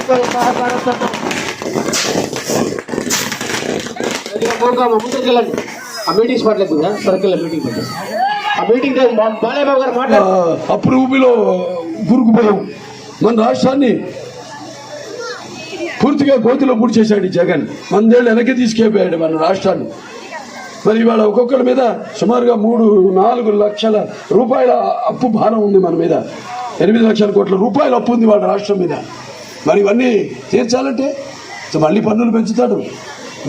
సహకారంతో ముందుకు వెళ్ళండి. ఆ మీటింగ్ స్పాట్ లేకుండా సర్కిల్ మీటింగ్ పెట్టేసి ఆ మీటింగ్ బాలయ్యబాబు గారు మాట్లాడు. అప్పుడు ఊపిలో గురుకుపోయాం. మన రాష్ట్రాన్ని పూర్తిగా గోతిలో పూర్తి చేశాడు ఈ జగన్. 100 ఏళ్ళు వెనక్కి తీసుకెళ్ళిపోయాడు మన రాష్ట్రాన్ని. మరి ఇవాళ ఒక్కొక్కరి మీద సుమారుగా 3-4 లక్షల రూపాయల అప్పు భారం ఉంది మన మీద. 8 లక్షల కోట్ల రూపాయల అప్పు ఉంది వాళ్ళ రాష్ట్రం మీద. మరి ఇవన్నీ తీర్చాలంటే మళ్ళీ పన్నులు పెంచుతాడు,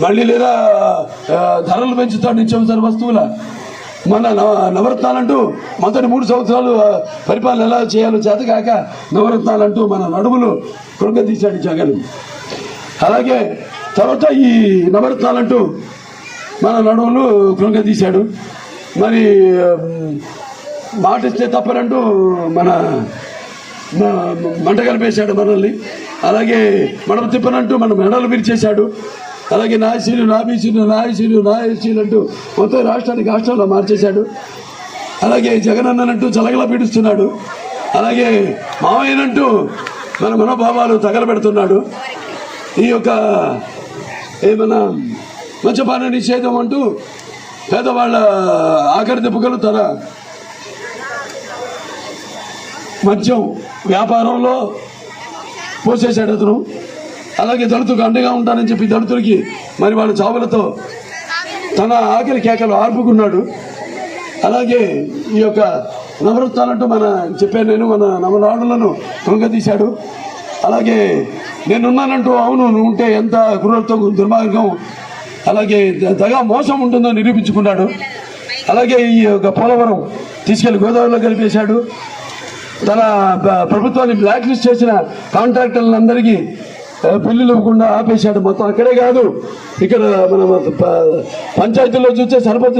మళ్ళీ లేదా ధరలు పెంచుతాడు నిత్యావసర వస్తువుల. మన నవరత్నాలంటూ మొదటి 3 సంవత్సరాలు పరిపాలన ఎలా చేయాలో చేతకాక నవరత్నాలంటూ మన నడుములు కృంగదీశాడు జగన్. అలాగే తర్వాత ఈ నవరత్నాలంటూ మన నడుములు కృంగదీశాడు. మరి మాట ఇస్తే తప్పనంటూ మన మంట కలిపేశాడు మనల్ని. అలాగే మడమ తిప్పనంటూ మన మెడలు విరిచేశాడు. అలాగే నాయసీలు నాబీసీలు నాయసీలు నాయసీలు అంటూ మొత్తం రాష్ట్రంలో మార్చేశాడు. అలాగే జగన్ అన్ననంటూ చలగలా పీడిస్తున్నాడు. అలాగే మావయ్యనంటూ మన మనోభావాలు తగలబెడుతున్నాడు. ఈ యొక్క ఏమన్నా మద్యపాన నిషేధం అంటూ పేదవాళ్ళ ఆఖరి దెబ్బకలు తన మద్యం వ్యాపారంలో పోసేశాడు అతను. అలాగే దళితులకు అండగా ఉంటానని చెప్పి దళితులకి మరి వాళ్ళ చావులతో తన ఆఖరి కేకలు ఆర్పుకున్నాడు. అలాగే ఈ యొక్క నవరత్నాలంటూ చెప్పాను నేను మన నవనాడులను కృంగదీశాడు. అలాగే నేనున్నానంటూ అవును నువ్వు ఉంటే ఎంత క్రూరత్వం దుర్మార్గం అలాగే దగా మోసం ఉంటుందో నిరూపించుకున్నాడు. అలాగే ఈ యొక్క పోలవరం తీసుకెళ్లి గోదావరిలో కలిపేశాడు. తన ప్రభుత్వాన్ని బ్లాక్ లిస్ట్ చేసిన కాంట్రాక్టర్లందరికీ బిల్లులు ఇవ్వకుండా ఆపేశాడు. మొత్తం అక్కడే కాదు, ఇక్కడ మన పంచాయతీల్లో చూస్తే సర్పంచ్